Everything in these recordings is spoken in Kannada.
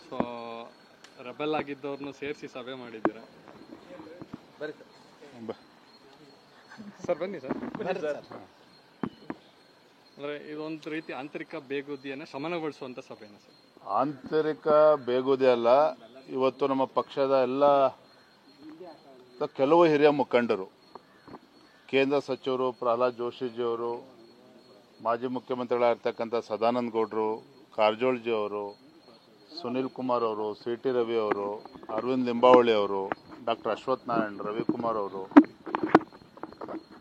ಸೊ ರೆಬೆಲ್ ಆಗಿದ್ದವ್ರನ್ನ ಸೇರಿಸಿ ಸಭೆ ಮಾಡಿದ್ದೀರಾ? ಬರೀ ಸರ್ ಬನ್ನಿ ಸರ್. ಅಂದರೆ ಇದೊಂದು ರೀತಿ ಆಂತರಿಕ ಬೇಗುದಿಯನ್ನು ಶಮನಗೊಳಿಸುವಂಥ ಸಭೆನಾ ಸರ್? ಆಂತರಿಕ ಬೇಗುದಿ ಅಲ್ಲ. ಇವತ್ತು ನಮ್ಮ ಪಕ್ಷದ ಎಲ್ಲ ಕೆಲವು ಹಿರಿಯ ಮುಖಂಡರು, ಕೇಂದ್ರ ಸಚಿವರು ಪ್ರಹ್ಲಾದ್ ಜೋಶಿಜಿಯವರು, ಮಾಜಿ ಮುಖ್ಯಮಂತ್ರಿಗಳಾಗಿರ್ತಕ್ಕಂಥ ಸದಾನಂದ ಗೌಡರು, ಕಾರಜೋಳಜಿ ಅವರು, ಸುನೀಲ್ ಕುಮಾರ್ ಅವರು, ಸಿ ಟಿ ರವಿ ಅವರು, ಅರವಿಂದ್ ಲಿಂಬಾವಳಿ ಅವರು, ಡಾಕ್ಟರ್ ಅಶ್ವಥ್ ನಾರಾಯಣ್, ರವಿಕುಮಾರ್ ಅವರು,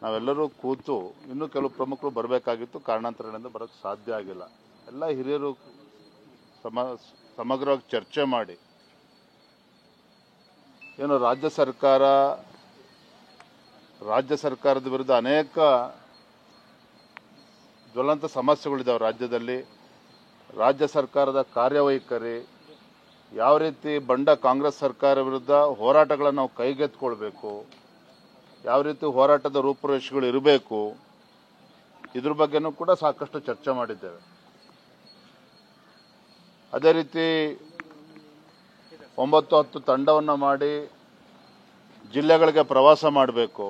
ನಾವೆಲ್ಲರೂ ಕೂತು ಇನ್ನೂ ಕೆಲವು ಪ್ರಮುಖರು ಬರಬೇಕಾಗಿತ್ತು. ಕಾರಣಾಂತರಗಳಿಂದ ಬರೋಕ್ಕೆ ಸಾಧ್ಯ ಆಗಿಲ್ಲ. ಎಲ್ಲ ಹಿರಿಯರು ಸಮಗ್ರವಾಗಿ ಚರ್ಚೆ ಮಾಡಿ ಏನು ರಾಜ್ಯ ಸರ್ಕಾರದ ವಿರುದ್ಧ ಅನೇಕ ಜ್ವಲಂತ ಸಮಸ್ಯೆಗಳಿದ್ದಾವೆ ರಾಜ್ಯದಲ್ಲಿ. ರಾಜ್ಯ ಸರ್ಕಾರದ ಕಾರ್ಯವೈಖರಿ ಯಾವ ರೀತಿ ಬಂಡ ಕಾಂಗ್ರೆಸ್ ಸರ್ಕಾರ ವಿರುದ್ಧ ಹೋರಾಟಗಳನ್ನು ನಾವು ಕೈಗೆತ್ತಿಕೊಳ್ಬೇಕು, ಯಾವ ರೀತಿ ಹೋರಾಟದ ರೂಪುರೇಷೆಗಳು ಇರಬೇಕು, ಇದ್ರ ಬಗ್ಗೆನೂ ಕೂಡ ಸಾಕಷ್ಟು ಚರ್ಚೆ ಮಾಡಿದ್ದೇವೆ. ಅದೇ ರೀತಿ 9-10 ತಂಡವನ್ನು ಮಾಡಿ ಜಿಲ್ಲೆಗಳಿಗೆ ಪ್ರವಾಸ ಮಾಡಬೇಕು.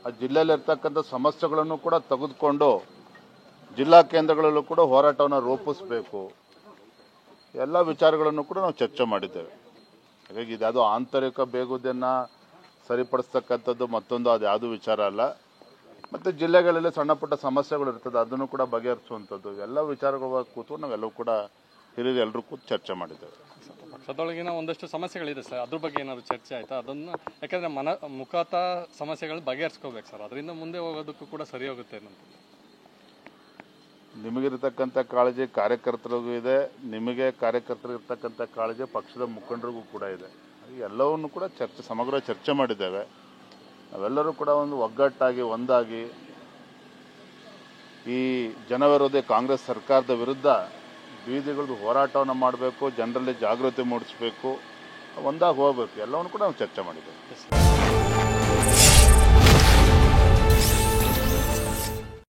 ಆ ಜಿಲ್ಲೆಯಲ್ಲಿರ್ತಕ್ಕಂಥ ಸಮಸ್ಯೆಗಳನ್ನು ಕೂಡ ತೆಗೆದುಕೊಂಡು ಜಿಲ್ಲಾ ಕೇಂದ್ರಗಳಲ್ಲೂ ಕೂಡ ಹೋರಾಟವನ್ನು ರೂಪಿಸಬೇಕು. ಎಲ್ಲ ವಿಚಾರಗಳನ್ನು ಕೂಡ ನಾವು ಚರ್ಚೆ ಮಾಡಿದ್ದೇವೆ. ಹಾಗಾಗಿ ಇದ್ಯಾವುದು ಆಂತರಿಕ ಬೇಗುದಿಯನ್ನು ಸರಿಪಡಿಸ್ತಕ್ಕಂಥದ್ದು ಮತ್ತೊಂದು ಅದು ಯಾವುದೂ ವಿಚಾರ ಅಲ್ಲ. ಮತ್ತು ಜಿಲ್ಲೆಗಳಲ್ಲಿ ಸಣ್ಣ ಪುಟ್ಟ ಸಮಸ್ಯೆಗಳು ಇರ್ತದೆ, ಅದನ್ನು ಕೂಡ ಬಗೆಹರಿಸುವಂಥದ್ದು. ಎಲ್ಲ ವಿಚಾರಗಳ ಕೂತು ನಾವೆಲ್ಲವೂ ಕೂಡ ಹಿರಿಯರು ಎಲ್ಲರೂ ಕೂತು ಚರ್ಚೆ ಮಾಡಿದ್ದೇವೆ. ಪಕ್ಷದೊಳಗಿನ ಒಂದಷ್ಟು ಸಮಸ್ಯೆಗಳಿದೆ ಸರ್, ಅದ್ರ ಬಗ್ಗೆ ಏನಾದರೂ ಚರ್ಚೆ ಆಯಿತಾ? ಅದನ್ನು ಯಾಕಂದರೆ ಮುಖತಃ ಸಮಸ್ಯೆಗಳನ್ನ ಬಗೆಹರಿಸ್ಕೋಬೇಕು ಸರ್, ಅದರಿಂದ ಮುಂದೆ ಹೋಗೋದಕ್ಕೂ ಕೂಡ ಸರಿ ಹೋಗುತ್ತೆ ಅನ್ನೋದು. ನಿಮಗಿರ್ತಕ್ಕಂಥ ಕಾಳಜಿ ಕಾರ್ಯಕರ್ತರಿಗೂ ಇದೆ, ನಿಮಗೆ ಕಾರ್ಯಕರ್ತರಿಗಿರ್ತಕ್ಕಂಥ ಕಾಳಜಿ ಪಕ್ಷದ ಮುಖಂಡರಿಗೂ ಕೂಡ ಇದೆ. ಎಲ್ಲವನ್ನೂ ಕೂಡ ಸಮಗ್ರ ಚರ್ಚೆ ಮಾಡಿದ್ದೇವೆ. ನಾವೆಲ್ಲರೂ ಕೂಡ ಒಂದು ಒಗ್ಗಟ್ಟಾಗಿ ಒಂದಾಗಿ ಈ ಜನವಿರೋಧಿ ಕಾಂಗ್ರೆಸ್ ಸರ್ಕಾರದ ವಿರುದ್ಧ ಬೀದಿಗಳದ್ದು ಹೋರಾಟವನ್ನು ಮಾಡಬೇಕು, ಜನರಲ್ಲಿ ಜಾಗೃತಿ ಮೂಡಿಸಬೇಕು, ಒಂದಾಗಿ ಹೋಗಬೇಕು. ಎಲ್ಲವನ್ನು ಕೂಡ ನಾವು ಚರ್ಚೆ ಮಾಡಿದ್ದೇವೆ.